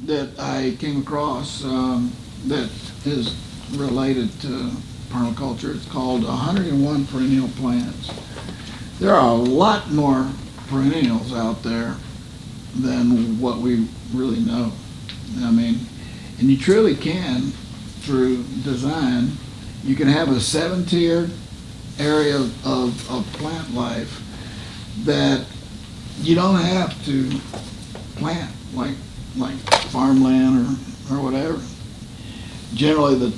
that I came across that is related to permaculture. It's called 101 Perennial Plants. There are a lot more perennials out there than what we really know. I mean, and you truly can, through design, you can have a 7-tiered area of plant life that you don't have to plant like farmland or whatever. Generally, the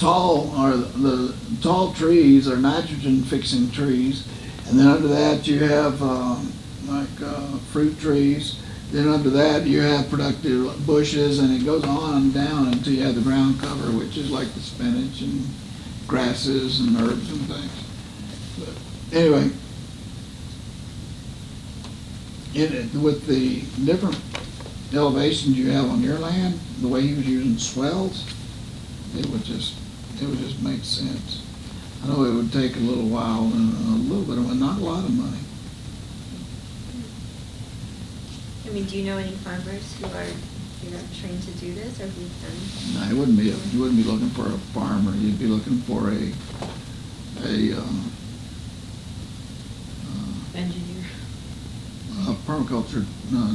tall trees are nitrogen fixing trees, and then under that you have fruit trees. Then under that you have productive bushes, and it goes on and down until you have the ground cover, which is like the spinach and grasses and herbs and things. But anyway, with the different elevations you have on your land, the way he was using swells, it would just make sense. I know it would take a little while and a little bit of, not a lot of money. I mean, do you know any farmers who are, trained to do this, or who've done? No, you wouldn't be looking for a farmer. You'd be looking for a Engineer. A permaculture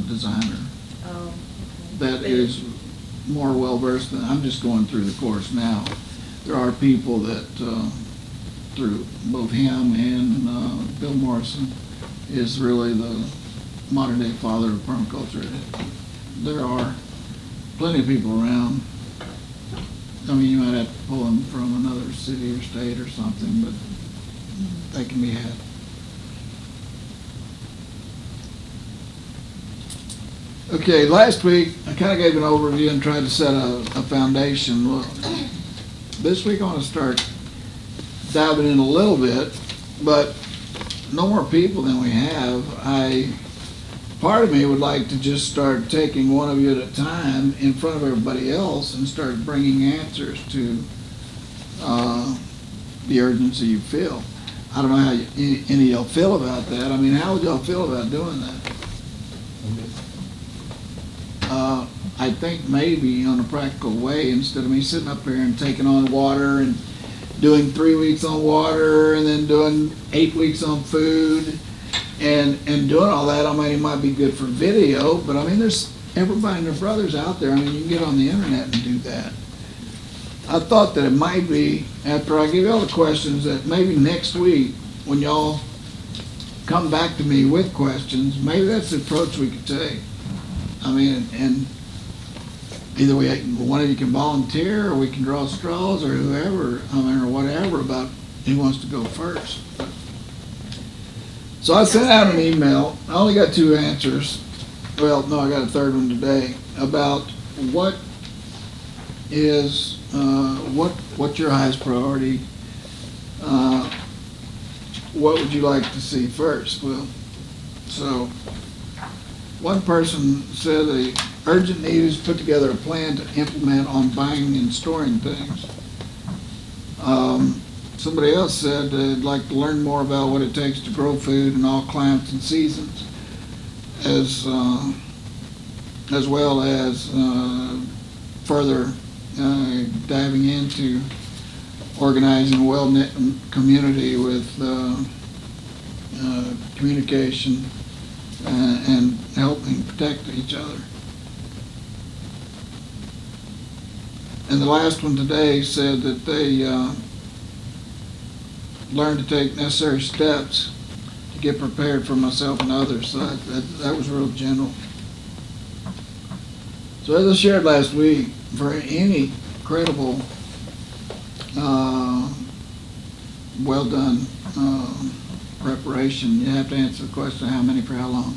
designer. Oh, okay. That is more well versed than, I'm just going through the course now. There are people that, through both him and Bill Morrison, is really the modern day father of permaculture. There are plenty of people around. I mean, you might have to pull them from another city or state or something, but they can be had. Okay, last week I kind of gave an overview and tried to set a foundation. Well, this week I want to start diving in a little bit, but no more people than we have. Part of me would like to just start taking one of you at a time in front of everybody else and start bringing answers to the urgency you feel. I don't know how any of y'all feel about that. I mean, how would y'all feel about doing that? I think maybe on a practical way, instead of me sitting up here and taking on water and doing 3 weeks on water and then doing 8 weeks on food and doing all that. I mean, it might be good for video, but I mean, there's everybody and their brothers out there. I mean, you can get on the internet and do that. I thought that it might be, after I give you all the questions, that maybe next week when y'all come back to me with questions, maybe that's the approach we could take. I mean, and either one of you can volunteer, or we can draw straws, or whoever, I mean, or whatever, about who wants to go first. So I sent out an email. I only got 2 answers. Well, no, I got a third one today about what is what's your highest priority. What would you like to see first? Well, so one person said the urgent need is to put together a plan to implement on buying and storing things. Somebody else said they'd like to learn more about what it takes to grow food in all climates and seasons, as well as further diving into organizing a well-knit community with communication and helping protect each other. And the last one today said that they learned to take necessary steps to get prepared for myself and others. So that was real general. So as I shared last week, for any credible, well done preparation, you have to answer the question, how many for how long?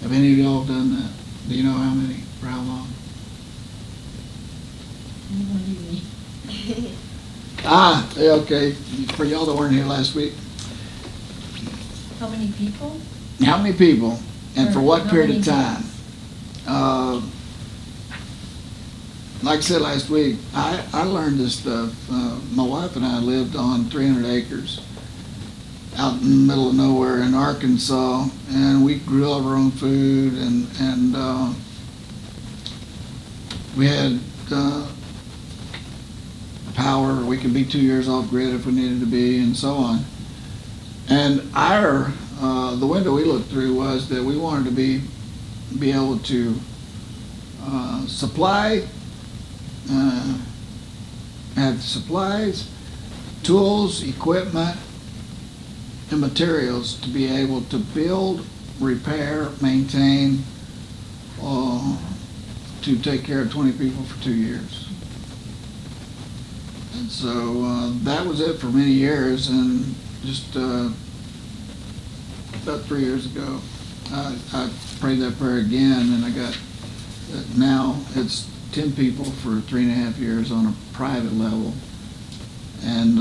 Have any of y'all done that? Do you know how many for how long? Okay. For y'all that weren't here last week. How many people? How many people, and for what How period many of time? Like I said last week, I learned this stuff. My wife and I lived on 300 acres out in the middle of nowhere in Arkansas, and we grew all of our own food, and We had power. We could be 2 years off grid if we needed to be, and so on. And the window we looked through was that we wanted to be able to supply, have supplies, tools, equipment, and materials to be able to build, repair, maintain, to take care of 20 people for 2 years. And so that was it for many years, and just about 3 years ago, I prayed that prayer again, and I got now it's 10 people for 3.5 years on a private level, and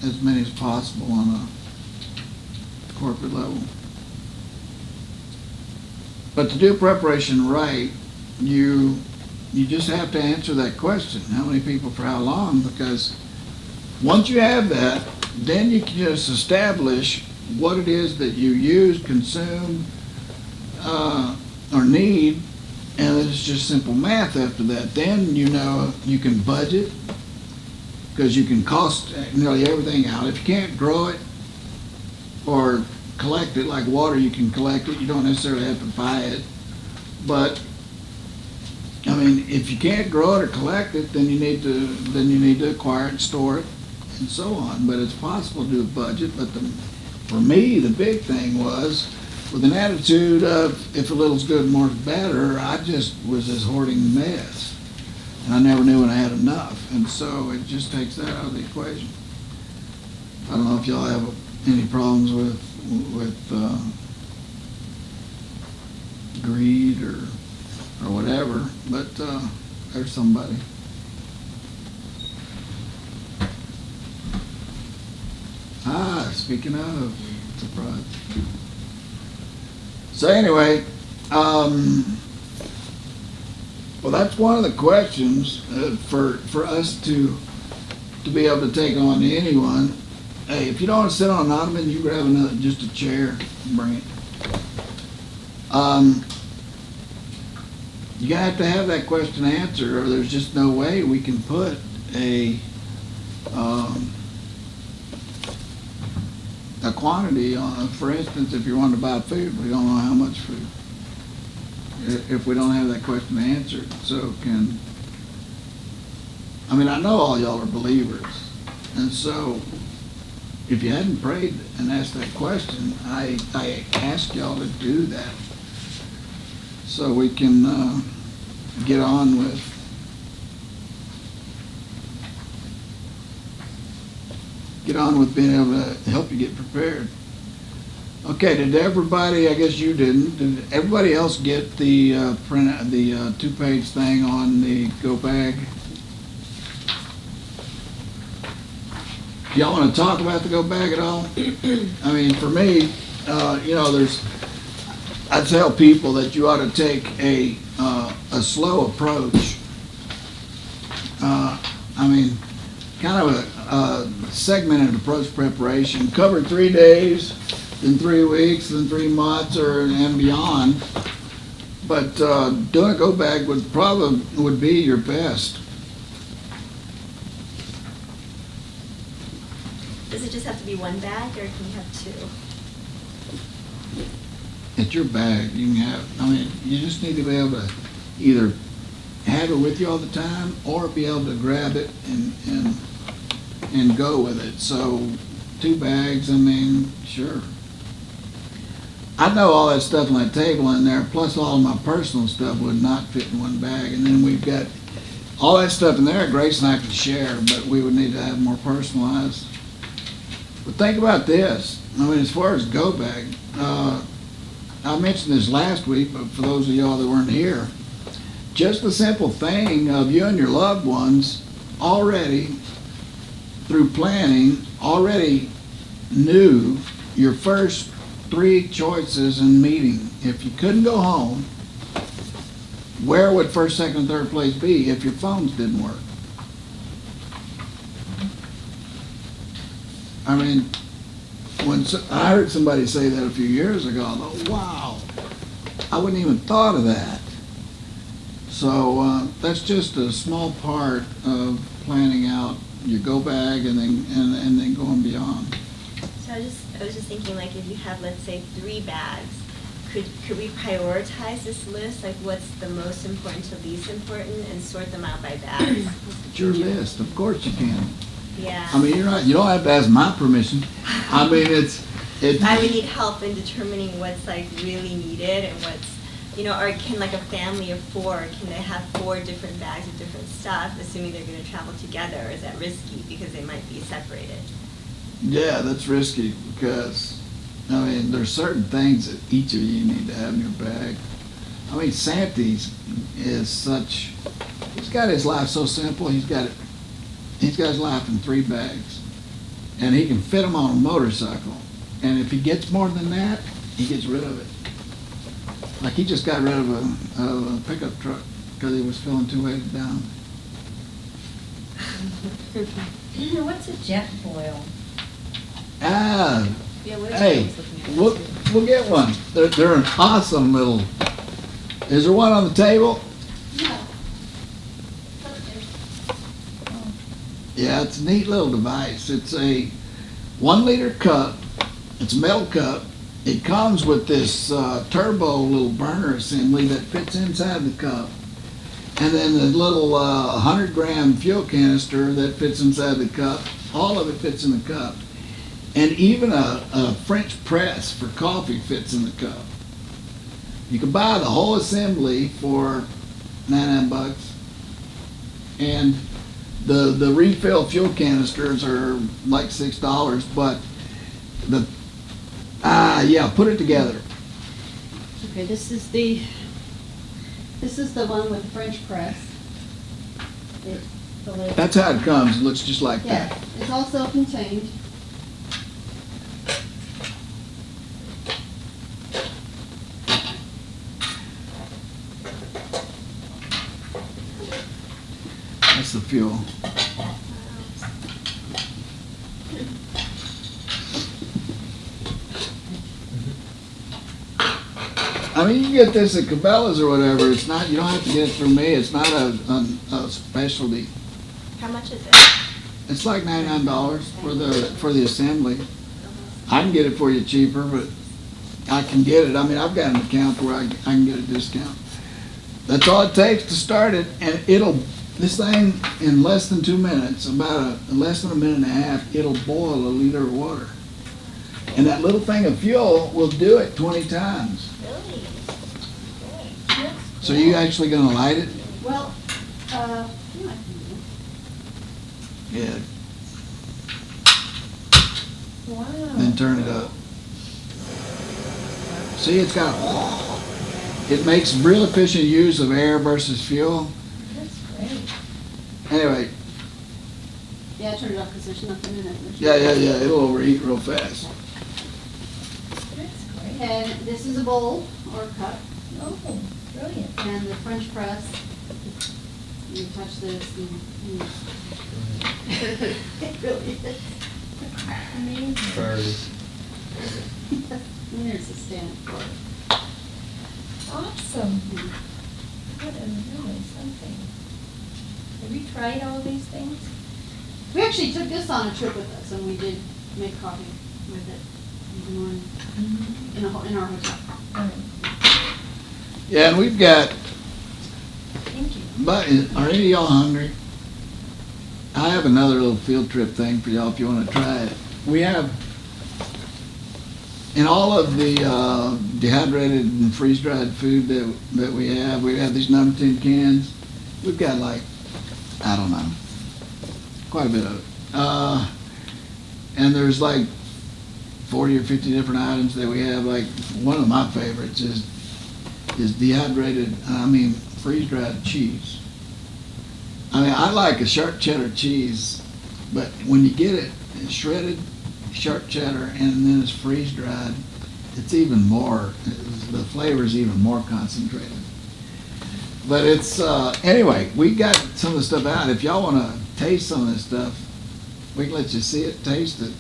as many as possible on a corporate level. But to do preparation right, you just have to answer that question: how many people for how long? Because once you have that, then you can just establish what it is that you use, consume, or need, and it's just simple math after that. Then you know you can budget, because you can cost nearly everything out. If you can't grow it or collect it like water, you can collect it. You don't necessarily have to buy it. But I mean, if you can't grow it or collect it, then you need to acquire it and store it and so on. But it's possible to do a budget. But for me, the big thing was, with an attitude of if a little's good, more's better, I just was this hoarding mess. And I never knew when I had enough. And so it just takes that out of the equation. I don't know if y'all have any problems with greed or whatever, but there's somebody. Speaking of, surprise. So anyway, well, that's one of the questions for us to be able to take on to anyone. Hey, if you don't want to sit on an ottoman, you grab just a chair and bring it. You have to have that question answered, or there's just no way we can put a quantity on. For instance, if you want to buy food, we don't know how much food. If we don't have that question answered, I mean, I know all y'all are believers, and so if you hadn't prayed and asked that question, I ask y'all to do that, so we can get on with being able to help you get prepared. Okay, did everybody? I guess you didn't. Did everybody else get the the 2-page thing on the go bag? Y'all want to talk about the go bag at all? I mean, for me, I tell people that you ought to take a slow approach. I mean, kind of a segmented approach to preparation. Cover 3 days, then 3 weeks, then 3 months, and beyond. But doing a go bag would be your best. Does it just have to be one bag, or can you have 2? It's your bag. You can have. I mean, you just need to be able to either have it with you all the time, or be able to grab it and go with it. So 2 bags. I mean, sure. I know all that stuff on that table in there, plus all of my personal stuff would not fit in one bag. And then we've got all that stuff in there. Grace and I could share, but we would need to have more personalized. But think about this. I mean, as far as go bag, I mentioned this last week, but for those of y'all that weren't here, just the simple thing of you and your loved ones already, through planning, already knew your first 3 choices in meeting. If you couldn't go home, where would first, second, and third place be if your phones didn't work? I mean, when I heard somebody say that a few years ago, I thought, wow, I wouldn't even thought of that. So that's just a small part of planning out your go bag and then going beyond. So I was just thinking, like, if you have, let's say, 3 bags, could we prioritize this list? Like, what's the most important to least important, and sort them out by bags? It's your list, of course you can. Yeah. I mean, you don't have to ask my permission. I mean, it's. I would need help in determining what's like really needed and what's, or can like a family of 4, can they have 4 different bags of different stuff, assuming they're going to travel together? Or is that risky because they might be separated? Yeah, that's risky because, I mean, there's certain things that each of you need to have in your bag. I mean, Santy's is such, he's got his life so simple, he's got his life in 3 bags. And he can fit them on a motorcycle. And if he gets more than that, he gets rid of it. Like he just got rid of a pickup truck because he was feeling too weighted down. What's a jet foil? Ah, Yeah, what is hey, I was looking at? we'll get one. They're an awesome little. Is there one on the table? Yeah. Yeah, it's a neat little device. It's a 1-liter cup. It's a metal cup. It comes with this turbo little burner assembly that fits inside the cup. And then the little 100-gram fuel canister that fits inside the cup. All of it fits in the cup. And even a French press for coffee fits in the cup. You can buy the whole assembly for $99. And the refill fuel canisters are like $6, but put it together. Okay, this is the one with the French press. The label. That's how it comes. It looks just like Yeah, that. it's all self-contained. That's the fuel. I mean, you can get this at Cabela's or whatever. It's not. You don't have to get it from me. It's not a specialty. How much is it? It's like $99 for the assembly. I can get it for you cheaper, but I can get it. I mean, I've got an account where I can get a discount. That's all it takes to start it, and this thing in less than 2 minutes, less than a minute and a half, it'll boil a liter of water. And that little thing of fuel will do it 20 times. Really? So you actually gonna light it? Well, yeah, I can do Yeah, Wow. then turn it up. See, it makes real efficient use of air versus fuel. That's great. Anyway, it. Yeah, I turned it off because there's nothing in it. yeah, it'll overheat real fast. That's great. And this is a bowl or cup, Oh, brilliant. and the French press. You touch this and it really is. Amazing. There's a stand for it. Awesome. What a really something. Have you tried all these things? We actually took this on a trip with us, and we did make coffee with it in the morning in our hotel. Yeah, and we've got. Thank you. But are any of y'all hungry? I have another little field trip thing for y'all if you want to try it. We have, in all of the dehydrated and freeze-dried food that we have these number 10 cans. We've got like, I don't know, quite a bit of it. And there's like 40 or 50 different items that we have. Like one of my favorites is freeze-dried cheese. I mean, I like a sharp cheddar cheese, but when you get it shredded sharp cheddar and then it's freeze-dried, it's even more, the flavor is even more concentrated. But it's, anyway, we got some of the stuff out. If y'all want to taste some of this stuff, we can let you see it, taste it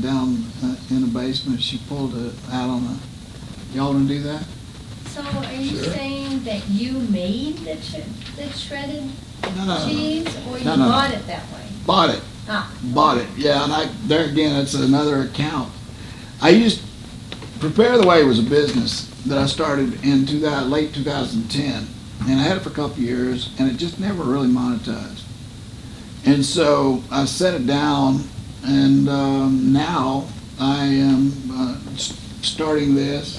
down in the basement. She pulled it out on the, y'all want to do that? So are you Sure. saying that you made the shredded No. cheese, or you No. bought it that way? Bought it. Ah. Bought it, yeah, and there again, it's another account. Prepare the Way was a business that I started in late 2010, and I had it for a couple of years, and it just never really monetized. And so I set it down, and now I am starting this.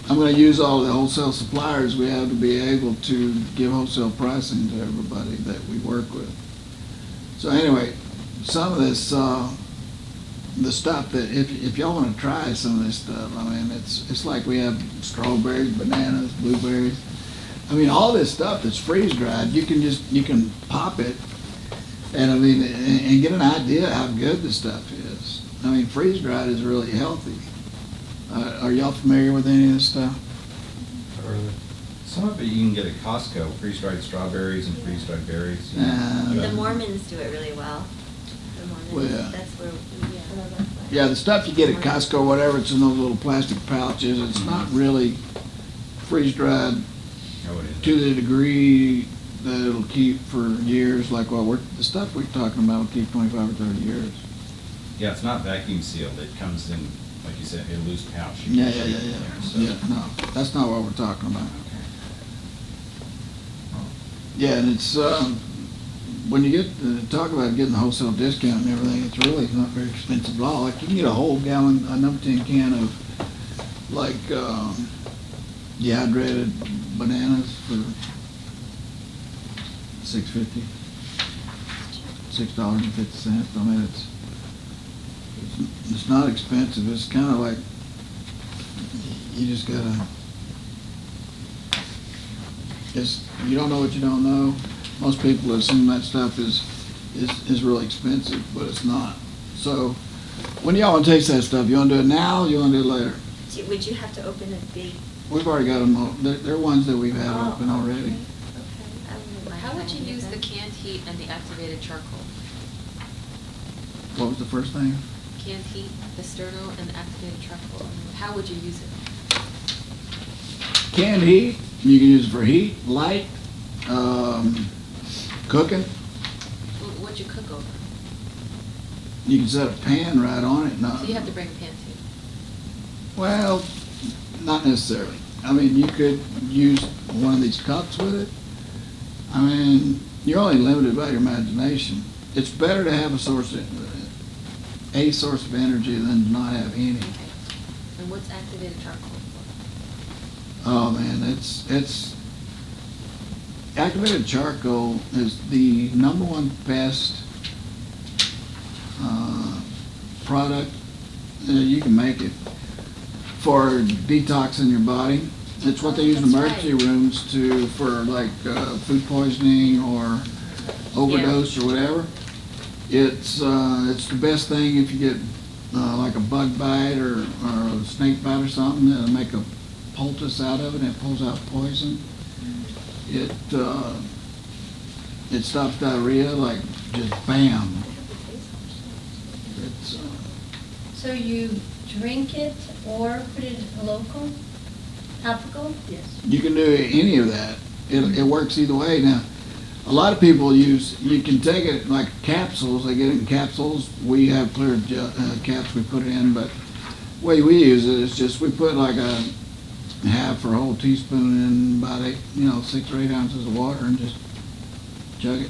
I'm gonna use all the wholesale suppliers we have to be able to give wholesale pricing to everybody that we work with. So anyway, some of this, the stuff that, if y'all wanna try some of this stuff, I mean, it's like we have strawberries, bananas, blueberries. I mean, all this stuff that's freeze dried, you can pop it and I mean, and get an idea how good the stuff is. I mean, freeze dried is really healthy. Are y'all familiar with any of this stuff? Some of it you can get at Costco, freeze-dried strawberries and freeze-dried berries. The Mormons do it really well. The Mormons, Well, yeah. that's where, yeah. Yeah, the stuff you get at Costco, whatever, it's in those little plastic pouches. It's not really freeze dried Oh, it is. to the degree that it'll keep for years. Like the stuff we're talking about will keep 25 or 30 years. Yeah, it's not vacuum sealed. It comes in, like you said, a loose pouch. You Yeah, can yeah, put yeah, it in yeah. there, so- Yeah, no, that's not what we're talking about. Okay. Yeah, and it's, when you get to talk about getting the wholesale discount and everything, it's really not very expensive at all. Like, you can get a whole gallon, a number 10 can of, like, dehydrated bananas for $6.50, $6.50. I mean, it's not expensive. It's kind of like, you just gotta, you don't know what you don't know. Most people assume that stuff is really expensive, but it's not. So, when y'all wanna taste that stuff, you wanna do it now, or you wanna do it later? Would you have to open a big? We've already got them, they're ones that we've had Oh, open already. Okay. I wouldn't mind How would you trying use it the then. canned heat and the activated charcoal? What was the first thing? Canned heat, the sterno, and the activated charcoal. How would you use it? Canned heat, you can use it for heat, light, cooking. What'd you cook over? You can set a pan right on it. So you have to bring a pan too. Well, not necessarily. I mean, you could use one of these cups with it. I mean, you're only limited by your imagination. It's better to have a source of energy than to not have any. Okay. And what's activated charcoal for? Oh man, it's activated charcoal is the number one best product you can make it for detoxing your body. It's what they use in That's emergency right. rooms for like food poisoning or overdose or whatever. It's the best thing if you get like a bug bite or a snake bite or something. It'll make a poultice out of it and it pulls out poison. It stops diarrhea like just bam. It's So you drink it or put it local, topical? Yes. you can do any of that. It works either way. Now, a lot of people you can take it like capsules. They get it in capsules. We have clear caps we put it in, but the way we use it is just we put like a half or a whole teaspoon in about 6 or 8 ounces of water and just chug it.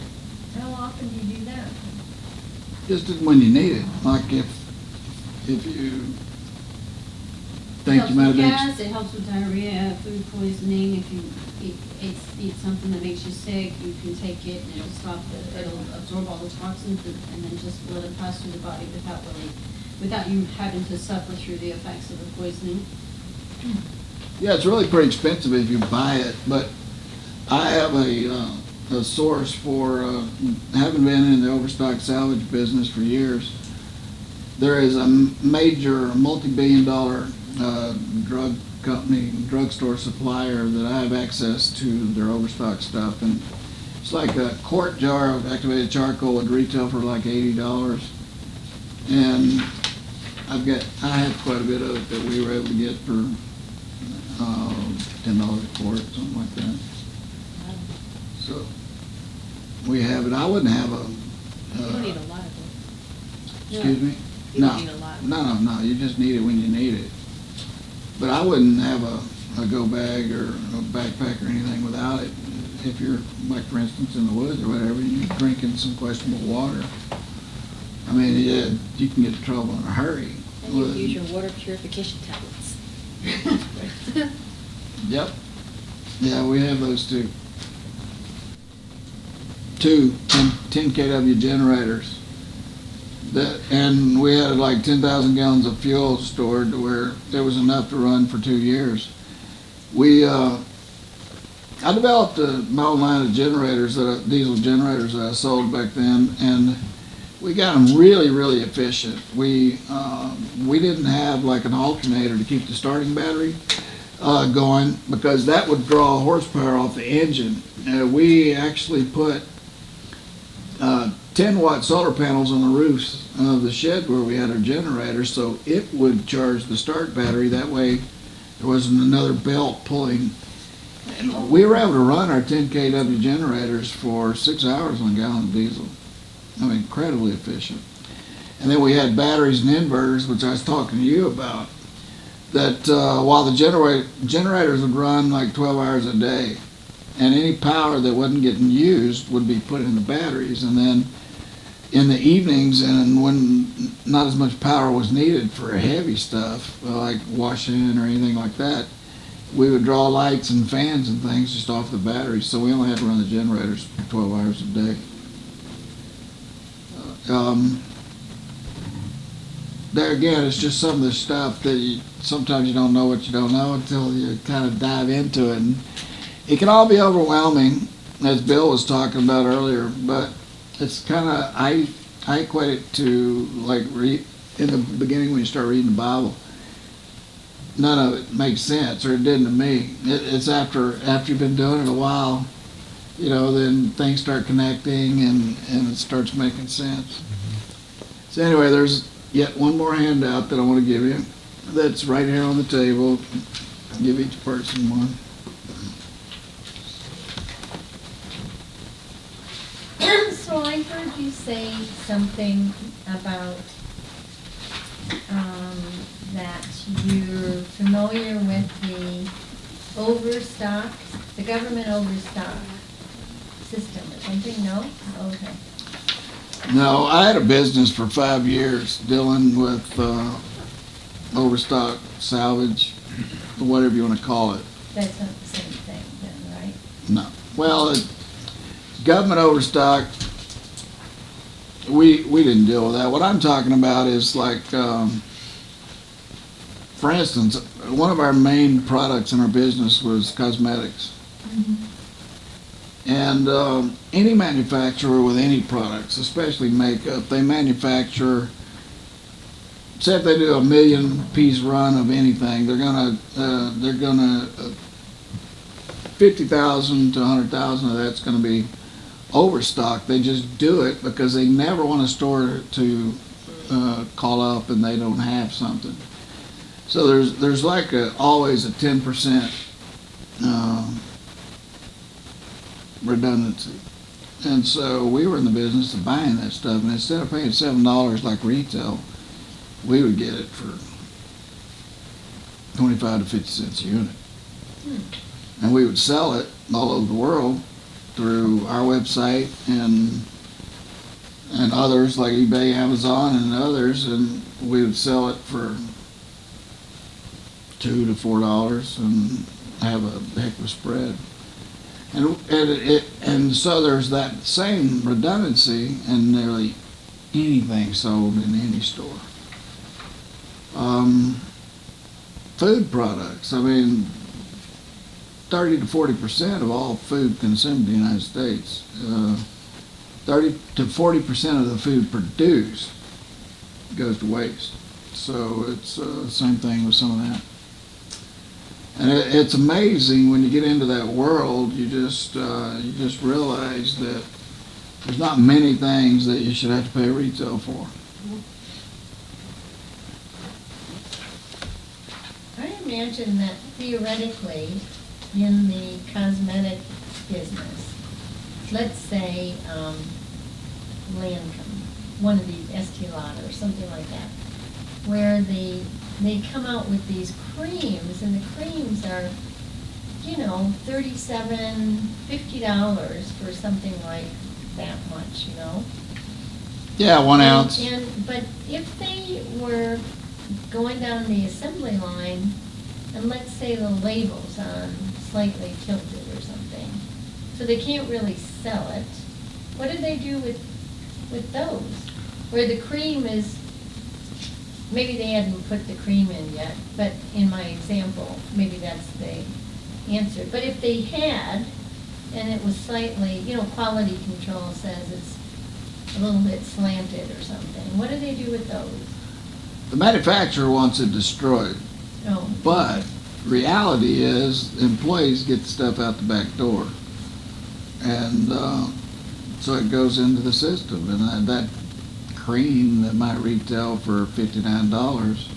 How often do you do that? Just when you need it. Like if you think you might have been. Gas, it helps with diarrhea, food poisoning. If you eat something that makes you sick, you can take it and it'll absorb all the toxins and then just let it pass through the body without you having to suffer through the effects of the poisoning. Yeah, it's really pretty expensive if you buy it, but I have a source for, having been in the overstock salvage business for years. There is a major multi-billion-dollar drugstore supplier that I have access to their overstock stuff, and it's like a quart jar of activated charcoal would retail for like $80, and I have quite a bit of it that we were able to get for $10 a quart, something like that. So, we have it. I wouldn't have a. You don't need a lot of it. Excuse me? You No. don't need a lot. No, you just need it when you need it. But I wouldn't have a go bag or a backpack or anything without it. If you're, like for instance, in the woods or whatever, and you're drinking some questionable water, I mean, yeah, you can get in trouble in a hurry. And you with- use your water purification tablets. Yep. Yeah, we have those too. Two 10 kW generators. And we had like 10,000 gallons of fuel stored to where there was enough to run for 2 years. I developed my own line of generators, diesel generators that I sold back then, and we got them really, really efficient. We didn't have like an alternator to keep the starting battery going because that would draw horsepower off the engine. We actually put 10-watt solar panels on the roofs of the shed where we had our generator, so it would charge the start battery. That way there wasn't another belt pulling. And we were able to run our 10 kW generators for 6 hours on a gallon of diesel. I mean, incredibly efficient. And then we had batteries and inverters, which I was talking to you about, that while the generators would run like 12 hours a day, and any power that wasn't getting used would be put in the batteries. And then in the evenings, and when not as much power was needed for heavy stuff, like washing or anything like that, we would draw lights and fans and things just off the batteries. So we only had to run the generators for 12 hours a day. There again, it's just some of the stuff that sometimes you don't know what you don't know until you kind of dive into it. And it can all be overwhelming, as Bill was talking about earlier, but it's kind of, I equate it to like in the beginning when you start reading the Bible. None of it makes sense, or it didn't to me. It's after you've been doing it a while, then things start connecting and it starts making sense. So anyway, there's yet one more handout that I want to give you. That's right here on the table. Give each person one. So I heard you say something about that you're familiar with the government overstock system or something, no? Okay. No, I had a business for 5 years dealing with overstock, salvage, whatever you want to call it. That's not the same thing then, right? No. Well, government overstock, we didn't deal with that. What I'm talking about is like, for instance, one of our main products in our business was cosmetics. And any manufacturer with any products, especially makeup, they manufacture, say if they do a 1 million piece run of anything, they're gonna 50,000 to 100,000 of that's gonna be overstock. They just do it because they never want a store to call up and they don't have something. So there's like always a 10% redundancy. And so we were in the business of buying that stuff, and instead of paying $7 like retail, we would get it for 25 to 50 cents a unit. And we would sell it all over the world through our website and others like eBay, Amazon, and others, and we would sell it for $2 to $4 and have a heck of a spread. And so there's that same redundancy in nearly anything sold in any store. Food products, I mean, 30 to 40% of all food consumed in the United States, 30 to 40% of the food produced goes to waste. So it's the same thing with some of that. And it's amazing when you get into that world, you just realize that there's not many things that you should have to pay retail for. I imagine that theoretically, in the cosmetic business, let's say, Lancome, one of these, Estee Lauder, or something like that, where they come out with these creams, and the creams are, $37, $50 for something like that much, Yeah, 1 ounce. But if they were going down the assembly line, and let's say the label's on slightly tilted or something, so they can't really sell it, what do they do with those? Where the cream is, maybe they hadn't put the cream in yet, but in my example, maybe that's the answer. But if they had, and it was slightly, quality control says it's a little bit slanted or something, what do they do with those? The manufacturer wants it destroyed, Oh. but reality is employees get the stuff out the back door. And so it goes into the system, and that cream that might retail for $59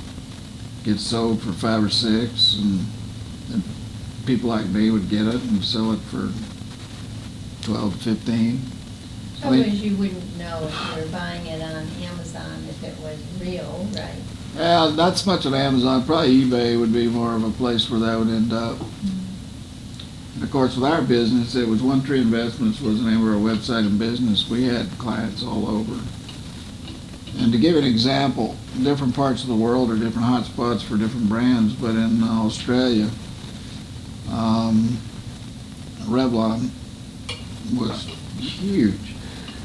gets sold for $5 or $6, and people like me would get it and sell it for $12 to $15. Otherwise, you wouldn't know if you were buying it on Amazon if it was real, right? Well, not so much on Amazon. Probably eBay would be more of a place where that would end up. And of course, with our business, it was One Tree Investments was the name of our website and business. We had clients all over. And to give an example, different parts of the world are different hotspots for different brands, but in Australia, Revlon was huge.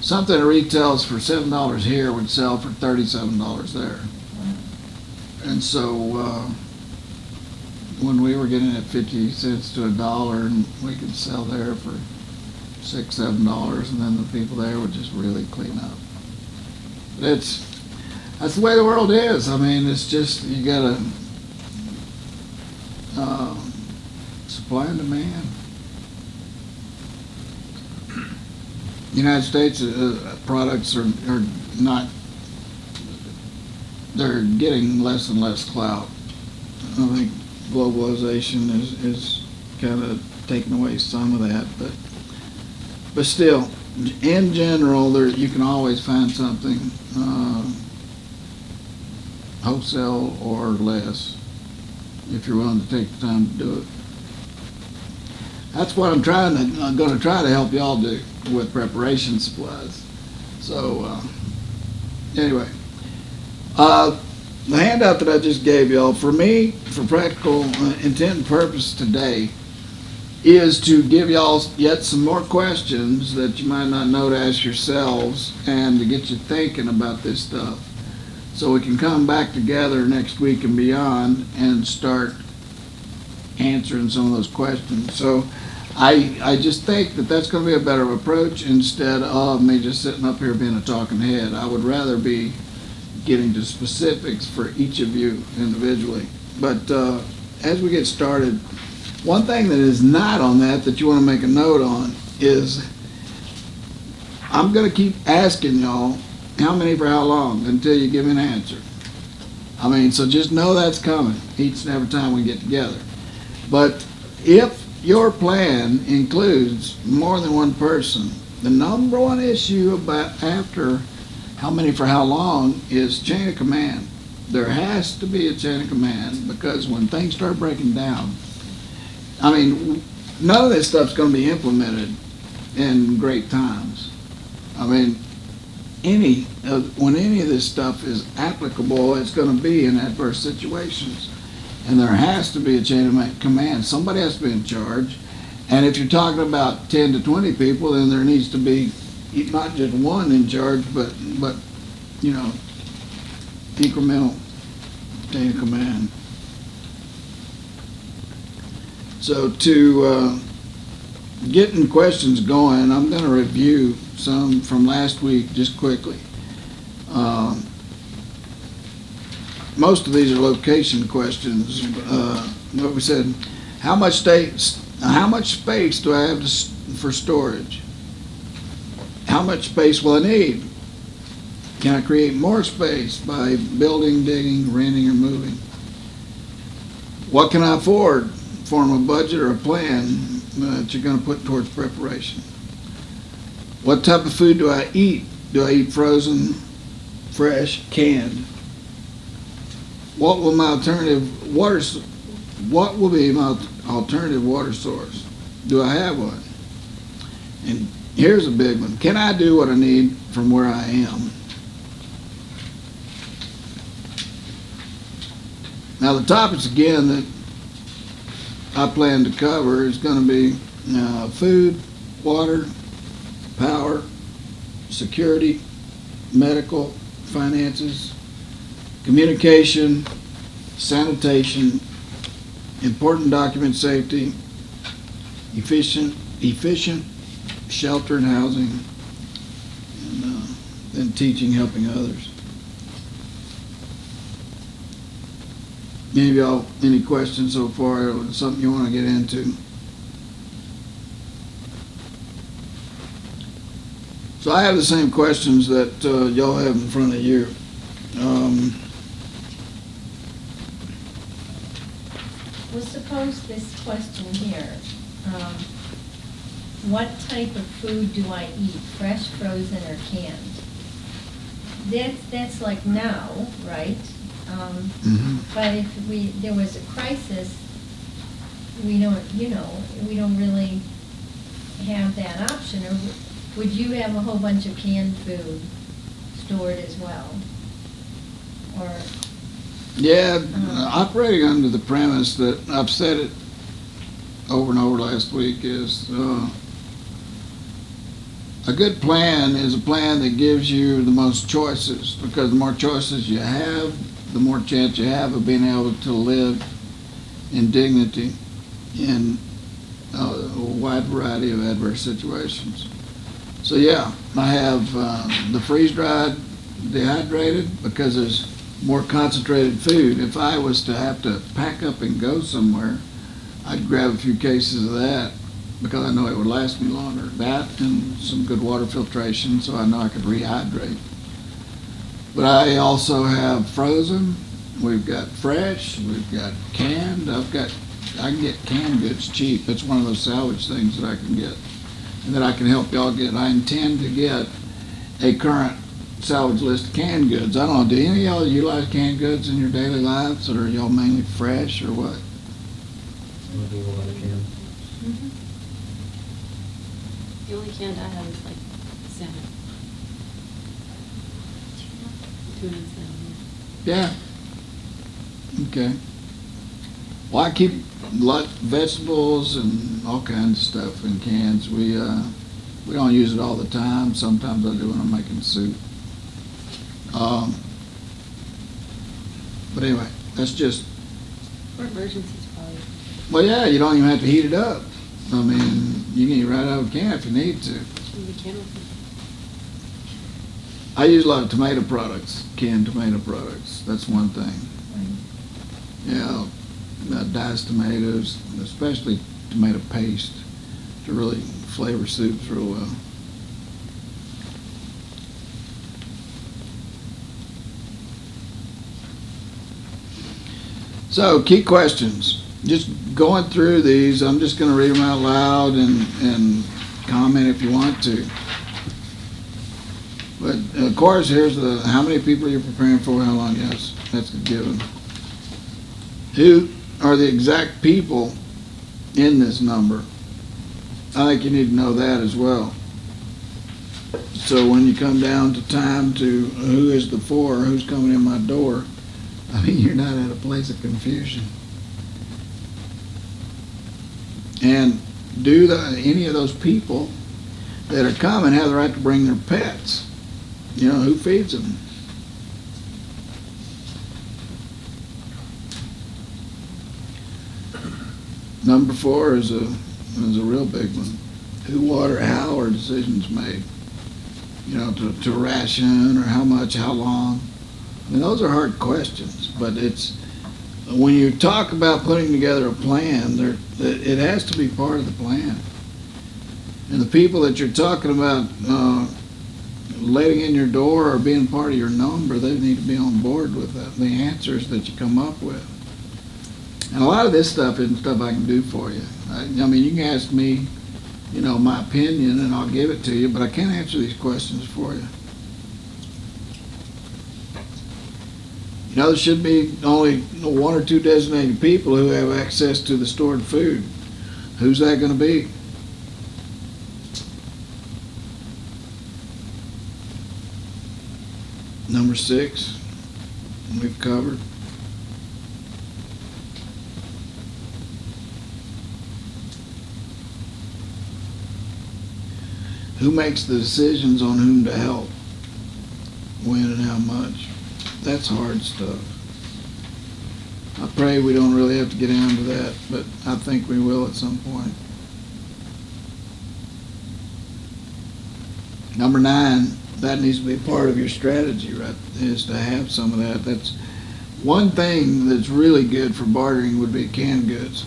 Something that retails for $7 here would sell for $37 there. And so when we were getting at 50 cents to $1, and we could sell there for $6, $7, and then the people there would just really clean up. That's the way the world is. I mean, it's just, you gotta supply and demand. United States products are not, they're getting less and less clout. I think globalization is kind of taking away some of that, but still, in general, you can always find something wholesale or less if you're willing to take the time to do it. That's what I'm going to try to help y'all do with preparation supplies. So anyway, the handout that I just gave y'all, for me, for practical intent and purpose today, is to give y'all yet some more questions that you might not know to ask yourselves, and to get you thinking about this stuff, so we can come back together next week and beyond and start answering some of those questions. So I just think that that's going to be a better approach, instead of me just sitting up here being a talking head. I would rather be getting to specifics for each of you individually. But as we get started, one thing that is not on that you want to make a note on is I'm going to keep asking y'all how many for how long until you give me an answer. I mean, so just know that's coming each and every time we get together. But if your plan includes more than one person, the number one issue about after how many for how long is chain of command. There has to be a chain of command, because when things start breaking down, I mean, none of this stuff's going to be implemented in great times. I mean, when any of this stuff is applicable, it's going to be in adverse situations. And there has to be a chain of command. Somebody has to be in charge. And if you're talking about 10 to 20 people, then there needs to be not just one in charge, but incremental chain of command. So to getting questions going, I'm going to review some from last week just quickly. Most of these are location questions. What we said, how much space do I have for storage? How much space will I need? Can I create more space by building, digging, renting, or moving? What can I afford? form a budget or a plan that you're going to put towards preparation. What type of food do I eat? Do I eat frozen, fresh, canned? What will my alternative water? What will be my alternative water source? Do I have one? And here's a big one. Can I do what I need from where I am? Now the topics again that I plan to cover is going to be food, water, power, security, medical, finances, communication, sanitation, important document safety, efficient shelter and housing, and then teaching, helping others. Any of y'all, any questions so far, or something you want to get into? So I have the same questions that y'all have in front of you. Well, suppose this question here, what type of food do I eat, fresh, frozen, or canned? That's like now, right? But if there was a crisis, we don't really have that option. Or would you have a whole bunch of canned food stored as well? Or Yeah, operating under the premise that I've said it over and over last week is a good plan is a plan that gives you the most choices, because the more choices you have, the more chance you have of being able to live in dignity in a wide variety of adverse situations. So yeah, I have the freeze-dried, dehydrated, because there's more concentrated food. If I was to have to pack up and go somewhere, I'd grab a few cases of that because I know it would last me longer. That and some good water filtration so I know I could rehydrate. But I also have frozen, we've got fresh, we've got canned, I can get canned goods cheap. It's one of those salvage things that I can get and that I can help y'all get. I intend to get a current salvage list of canned goods. I don't know, do any of y'all utilize canned goods in your daily lives, or are y'all mainly fresh or what? We'll do a lot of canned. The only canned I have is like salmon. Tuna and salmon. Yeah. Okay. Well, I keep vegetables and all kinds of stuff in cans. We don't use it all the time. Sometimes I do when I'm making soup. But anyway, that's just. For emergencies, probably. Well, yeah, you don't even have to heat it up. I mean, you can eat right out of a can if you need to. We can open. I use a lot of tomato products, canned tomato products. That's one thing. Yeah, diced tomatoes, especially tomato paste, to really flavor soups real well. So, key questions. Just going through these, I'm just going to read them out loud and comment if you want to. But of course, here's how many people you're preparing for, how long, yes, that's a given. Who are the exact people in this number? I think you need to know that as well. So when you come down to time to who is the for, who's coming in my door, I mean, you're not at a place of confusion. And do any of those people that are coming have the right to bring their pets? You know, who feeds them? Number 4 is a real big one. Who, what, or how are decisions made? You know, to ration, or how much, how long? I mean, those are hard questions, but it's when you talk about putting together a plan, it has to be part of the plan. And the people that you're talking about letting in your door or being part of your number, they need to be on board with the answers that you come up with. And a lot of this stuff isn't stuff I can do for you. I mean, you can ask me, you know, my opinion, and I'll give it to you, but I can't answer these questions for you. You know, there should be only 1 or 2 designated people who have access to the stored food. Who's that going to be? Number 6, we've covered. Who makes the decisions on whom to help, when and how much? That's hard stuff. I pray we don't really have to get down to that, but I think we will at some point. Number 9, that needs to be part of your strategy, right, is to have some of that. That's one thing that's really good for bartering would be canned goods.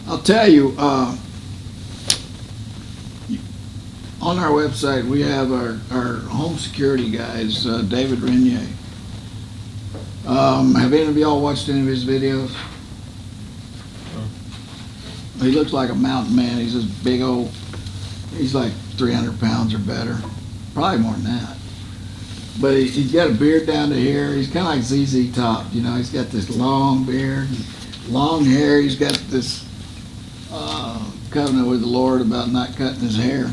I'll tell you, on our website, we have our home security guys, David Renier. Have any of y'all watched any of his videos? He looks like a mountain man. He's this big old, he's like 300 pounds or better. Probably more than that. But he's got a beard down to here. He's kind of like ZZ Top, you know. He's got this long beard, long hair. He's got this covenant with the Lord about not cutting his hair.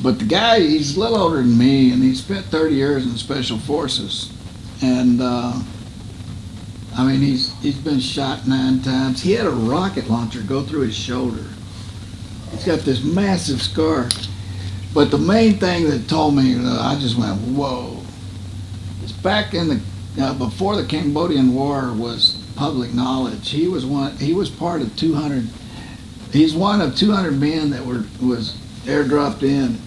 But the guy, he's a little older than me, and he spent 30 years in Special Forces. And, I mean, he's been shot 9 times. He had a rocket launcher go through his shoulder. He's got this massive scar. But the main thing that told me, I just went, whoa. It's back in the, before the Cambodian War was public knowledge. He was part of 200, he's one of 200 men that was airdropped in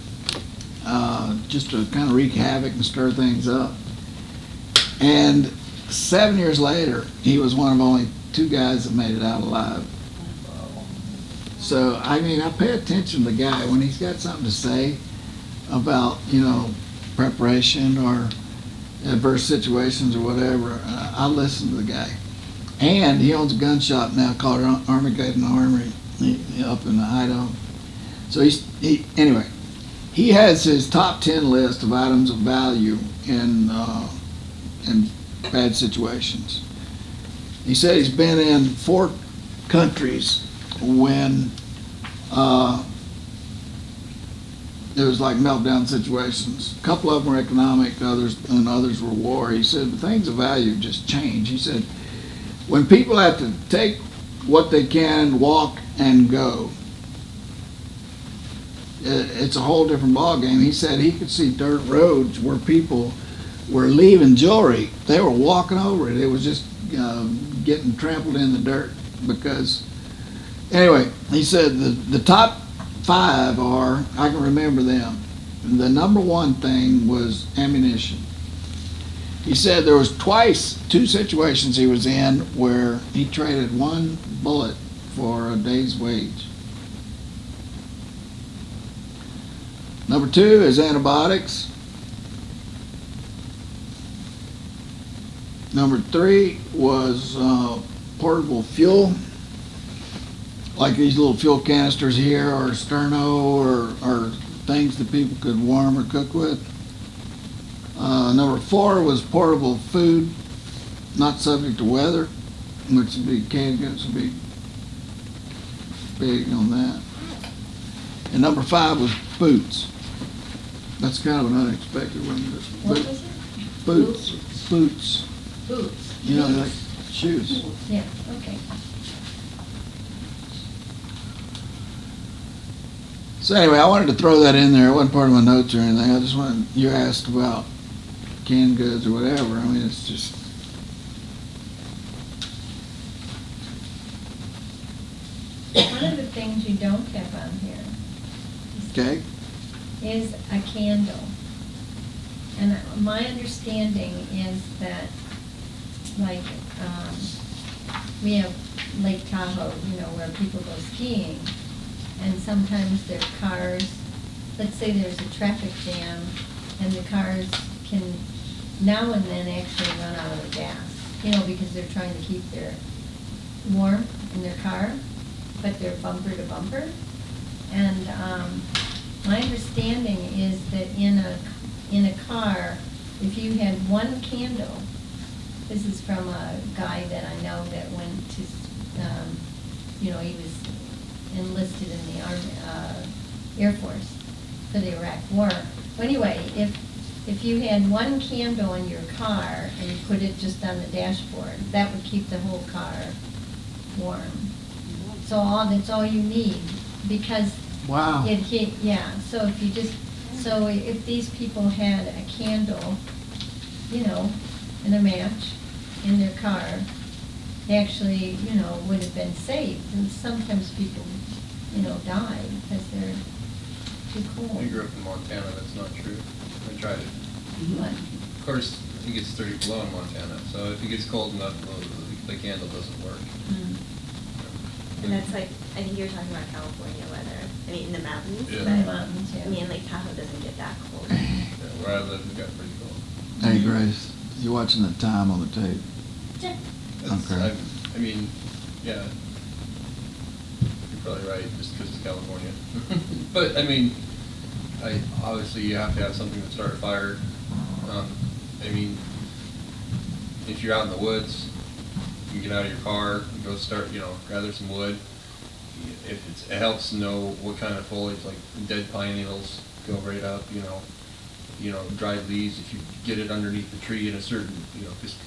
just to kind of wreak havoc and stir things up. And 7 years later, he was one of only 2 guys that made it out alive. So, I mean, I pay attention to the guy when he's got something to say about, you know, preparation or adverse situations or whatever. I listen to the guy. And he owns a gun shop now called Armageddon Armory up in Idaho. So anyway, he has his top 10 list of items of value in bad situations. He said he's been in 4 countries when there was like meltdown situations. A couple of them were economic, others were war. He said, but things of value just change. He said, when people have to take what they can, walk and go, it's a whole different ballgame. He said he could see dirt roads where people were leaving jewelry. They were walking over it. It was just getting trampled in the dirt because, anyway, he said the top 5 are, I can remember them. The number 1 thing was ammunition. He said there was 2 situations he was in where he traded 1 bullet for a day's wage. Number 2 is antibiotics. Number 3 was portable fuel, like these little fuel canisters here, or sterno, or things that people could warm or cook with. Number 4 was portable food, not subject to weather, which would be canned goods, would be big on that. And number 5 was boots. That's kind of an unexpected one. What was it? Boots. Boots. Boots. You know, like shoes. Yeah, okay. So anyway, I wanted to throw that in there. It wasn't part of my notes or anything. I just wanted, you asked about canned goods or whatever. I mean, it's just. One of the things you don't have on here Okay. is a candle. And my understanding is that, like, we have Lake Tahoe, you know, where people go skiing, and sometimes their cars, let's say there's a traffic jam, and the cars can now and then actually run out of gas, you know, because they're trying to keep their warm in their car, but they're bumper to bumper. And my understanding is that in a car, if you had one candle, this is from a guy that I know that went to, he was enlisted in the Army, Air Force for the Iraq War. Well, anyway, if you had one candle in your car and you put it just on the dashboard, that would keep the whole car warm. So that's all you need, because Wow. so if these people had a candle, and a match in their car, they actually, would have been saved. And sometimes people, die because they're too cold. I grew up in Montana, that's not true. I tried it. But, Of course, it gets 30 below in Montana, so if it gets cold enough, the candle doesn't work. And that's like, I think you're talking about California weather, I mean, in the mountains, Yeah. but, In the mountains, yeah. I mean, Lake Tahoe doesn't get that cold. Yeah, where I live, it got pretty cold. Hey, Grace, you watching the time on the tape? That's, Okay. I mean, yeah, you're probably right, just because it's California. But, I mean, obviously you have to have something to start a fire. I mean, if you're out in the woods, you can get out of your car, and go start, gather some wood. If it helps to know what kind of foliage, like dead pine needles, go right up, dried leaves. If you get it underneath the tree in a certain, just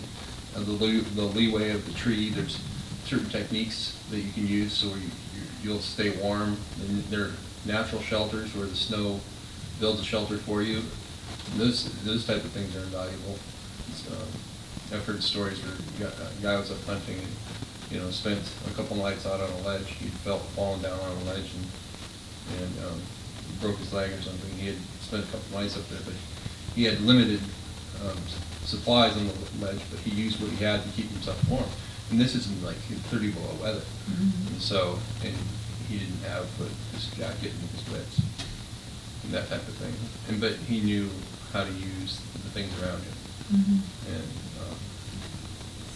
the leeway of the tree, there's certain techniques that you can use so you'll stay warm. And they're natural shelters where the snow builds a shelter for you. And those type of things are invaluable. I've heard stories where a guy was up hunting and, spent a couple nights out on a ledge. He felt falling down on a ledge and broke his leg or something. He had spent a couple nights up there, but he had limited supplies on the ledge, but he used what he had to keep himself warm. And this isn't like 30 below weather. Mm-hmm. And he didn't have his jacket and his mitts and that type of thing. But he knew how to use the things around him. Mhm. And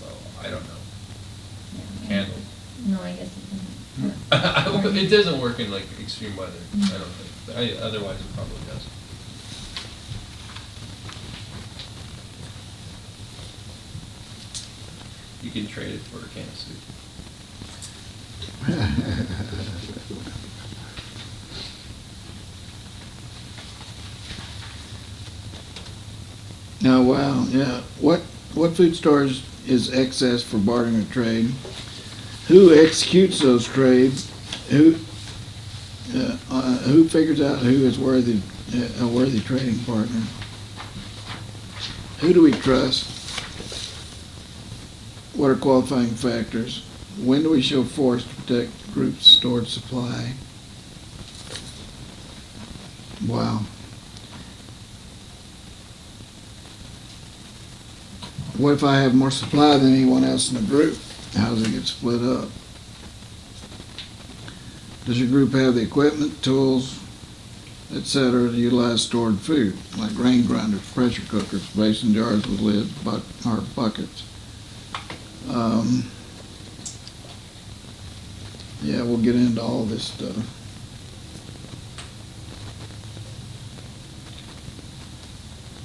so I don't know. Yeah. Candles. No, I guess it doesn't work. It doesn't work in like extreme weather. Mm. I don't think. Otherwise, it probably does. You can trade it for a can of soup. Oh, wow, yeah. What food storage is excess for bartering or trade? Who executes those trades? Who figures out who is a worthy trading partner? Who do we trust? What are qualifying factors? When do we show force to protect the group's stored supply? Wow. What if I have more supply than anyone else in the group? How does it get split up? Does your group have the equipment, tools, etc. to utilize stored food, like grain grinders, pressure cookers, mason jars with lids, or buckets? Yeah, we'll get into all this stuff.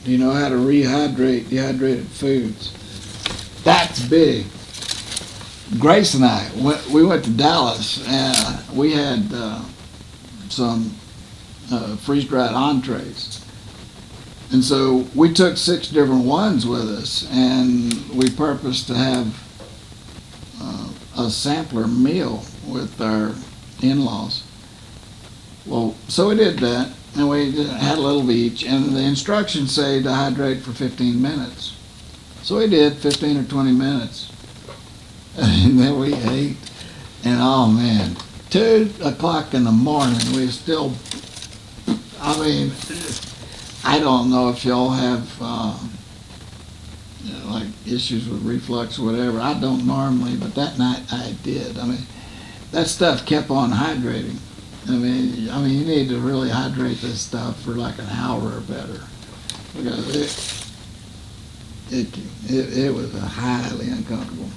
Do you know how to rehydrate dehydrated foods? That's big. Grace and I, we went to Dallas and we had some freeze-dried entrees. And so we took 6 different ones with us and we purposed to have a sampler meal with our in-laws. Well, so we did that. And we had a little of each, and the instructions say dehydrate for 15 minutes. So we did 15 or 20 minutes. And then we ate, and oh man, 2 o'clock in the morning, we still, I don't know if y'all have like issues with reflux or whatever. I don't normally, but that night I did. That stuff kept on hydrating. You need to really hydrate this stuff for like an hour or better, because it was highly uncomfortable.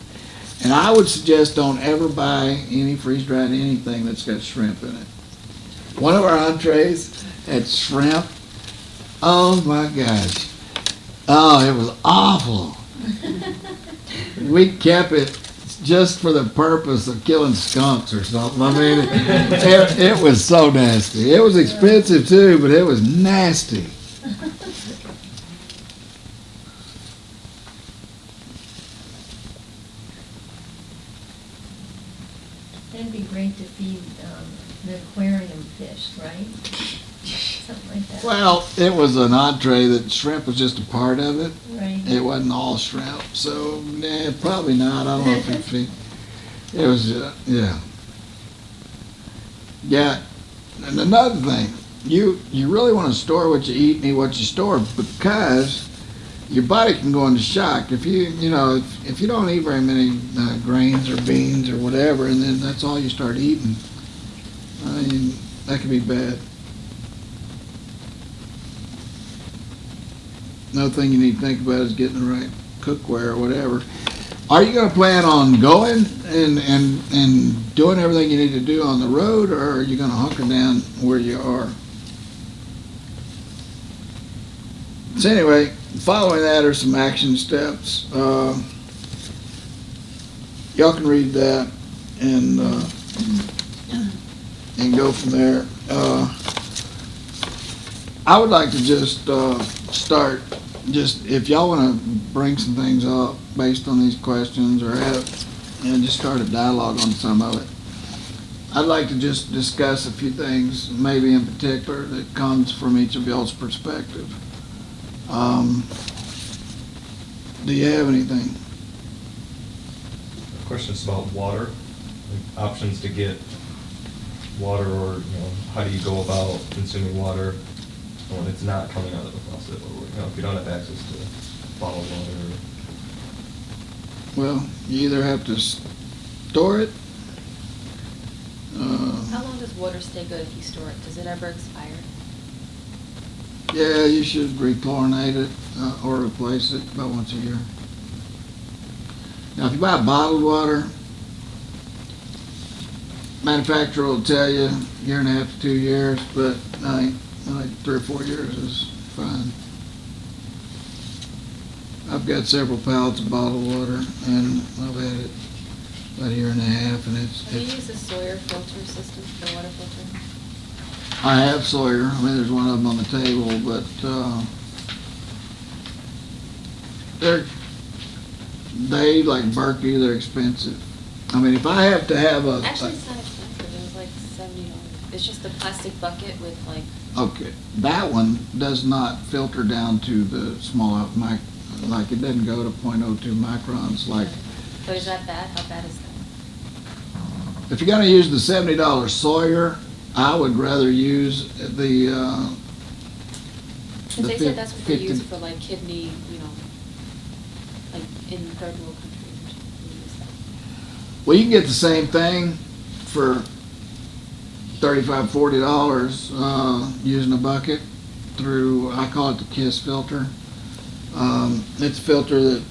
And I would suggest don't ever buy any freeze-dried anything that's got shrimp in it. One of our entrees had shrimp. Oh my gosh. Oh, it was awful. We kept it just for the purpose of killing skunks or something. I mean, it was so nasty. It was expensive too, but it was nasty. That'd be great to feed the aquarium fish, right? Something like that. Well, it was an entree that shrimp was just a part of it. Right. It wasn't all shrimp, so nah, probably not. I don't know if it was, yeah. Yeah, and another thing, you really want to store what you eat and eat what you store because your body can go into shock if you if you don't eat very many grains or beans or whatever, and then that's all you start eating. I mean, that could be bad. Another thing you need to think about is getting the right cookware or whatever. Are you going to plan on going and doing everything you need to do on the road, or are you going to hunker down where you are? So anyway, following that are some action steps. Y'all can read that and go from there. I would like to just start, if y'all want to bring some things up based on these questions or and just start a dialogue on some of it. I'd like to just discuss a few things, maybe in particular, that comes from each of y'all's perspective. Do you have anything? Questions about water, like options to get water, or how do you go about consuming water when it's not coming out of the faucet, or if you don't have access to bottled water. Well, you either have to store it. How long does water stay good if you store it? Does it ever expire? Yeah, you should rechlorinate it or replace it about once a year. Now, if you buy bottled water, manufacturer will tell you a year and a half to 2 years, but I think 3 or 4 years is fine. I've got several pallets of bottled water, and I've had it about a year and a half, and Do you use a Sawyer filter system for the water filter? I have Sawyer. I mean, there's one of them on the table, but they like Berkey, they're expensive. I mean, if I have to have Actually, it's not expensive. It was like $70. It's just a plastic bucket with like. okay, that one does not filter down to the small like it doesn't go to 0.02 microns. Like, So is that bad? How bad is that? if you're gonna use the $70 Sawyer, I would rather use the Because they said that's what they 50 use for like kidney, like in third world countries. They use that. Well, you can get the same thing for $35, $40 using a bucket through, I call it the KISS filter. It's a filter that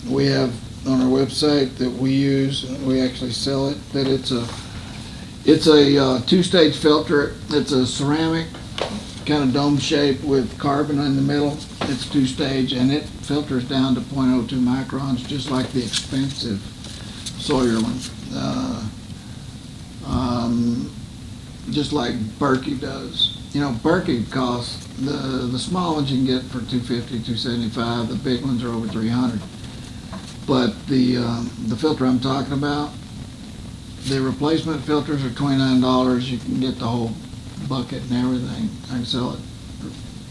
we have on our website that we use, and we actually sell it. That it's a two-stage filter. It's a ceramic kind of dome shape with carbon in the middle. It's two-stage, and it filters down to 0.02 microns, just like the expensive Sawyer one. Just like Berkey does. Berkey costs, the small ones you can get for $250, $275. The big ones are over $300. But the filter I'm talking about, the replacement filters are $29. You can get the whole bucket and everything. I can sell it for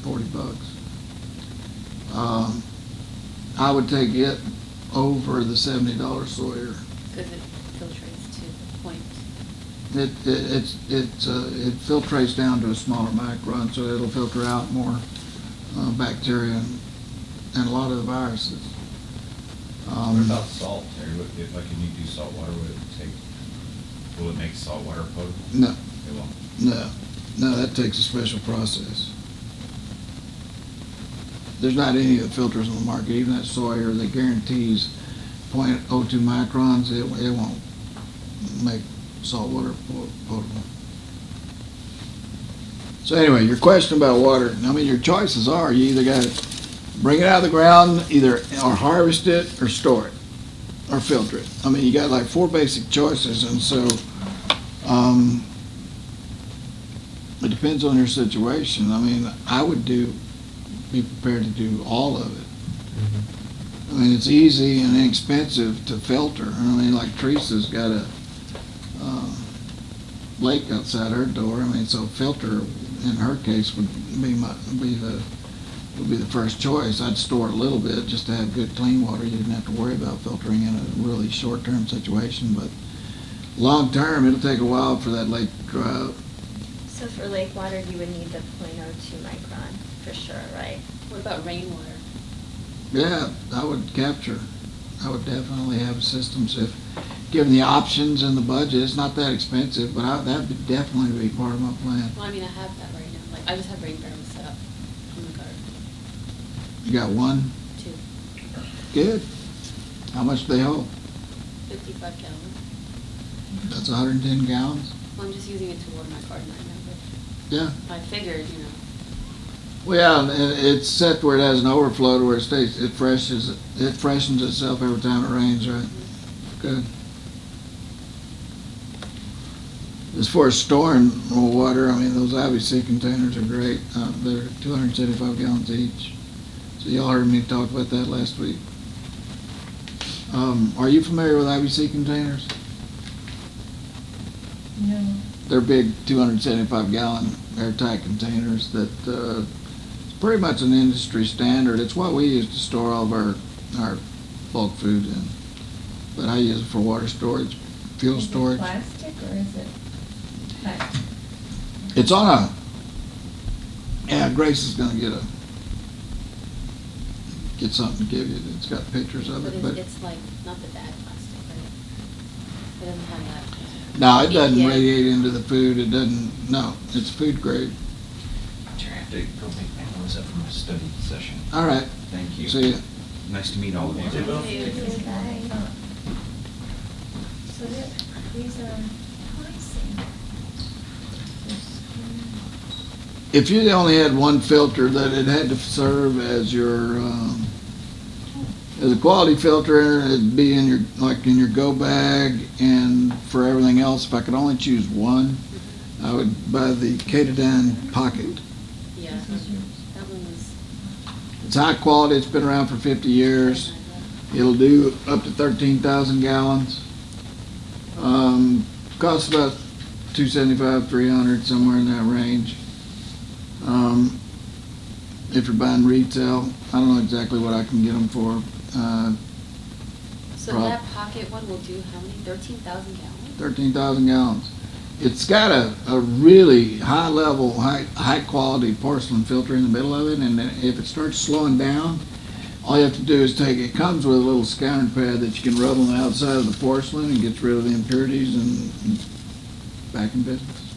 $40. I would take it over the $70 Sawyer. Because it filtrates to the point. It filtrates down to a smaller micron, so it'll filter out more bacteria and a lot of the viruses. What about salt? Like when you do salt water, will it make salt water potable? No, It won't. no, that takes a special process. There's not any of the filters on the market, even that Sawyer, that guarantees .02 microns, it won't make salt water potable. So anyway, your question about water, I mean, your choices are, you either got to bring it out of the ground, or harvest it, or store it, or filter it. I mean, you got like 4 basic choices, and so, it depends on your situation. I mean, I would be prepared to do all of it. I mean, it's easy and inexpensive to filter. I mean, like Teresa's got a lake outside her door. I mean, so filter in her case would be the first choice. I'd store a little bit just to have good clean water. You didn't have to worry about filtering in a really short-term situation, but long-term, it'll take a while for that lake to dry up. So for lake water, you would need the .02 micron for sure, right? What about rainwater? Yeah, I would definitely have systems if, given the options and the budget, it's not that expensive, but that would definitely be part of my plan. Well, I mean, I have that right now. Like, I just have rain barrels set up on the garden. You got 1? 2, Good. How much do they hold? 55 gallons. That's 110 gallons? Well, I'm just using it to water my garden right now, Yeah. but I figured, you know. Well, yeah, and it's set where it has an overflow to where it freshens itself every time it rains, right? Good. As far as storing water, I mean, those IBC containers are great. They're 275 gallons each. So y'all heard me talk about that last week. Are you familiar with IBC containers? No. They're big 275 gallon airtight containers that it's pretty much an industry standard. It's what we use to store all of our bulk food in. But I use it for water storage, fuel Is it storage. plastic or is it plastic? It's on Grace is gonna get something to give you. It's got pictures of But it, but it's like, not the bad plastic, right? It doesn't have that. no, it doesn't Yeah. radiate into the food. It doesn't, no, it's food grade. Chair, I have to go make my notes up from a study session. All right, Thank you. see ya. Nice to meet all of you. So these are pricing. If you only had one filter that it had to serve as your, as a quality filter, it'd be in your go bag, and for everything else, if I could only choose one, I would buy the PTWN Pocket. Yeah, that one was. It's high quality, it's been around for 50 years. It'll do up to 13,000 gallons. Costs about $275, $300, somewhere in that range. If you're buying retail, I don't know exactly what I can get them for. So Prob- that pocket one will do how many? 13,000 gallons? 13,000 gallons. It's got a really high quality porcelain filter in the middle of it, and then if it starts slowing down, all you have to do is it comes with a little scouring pad that you can rub on the outside of the porcelain and gets rid of the impurities and back in business.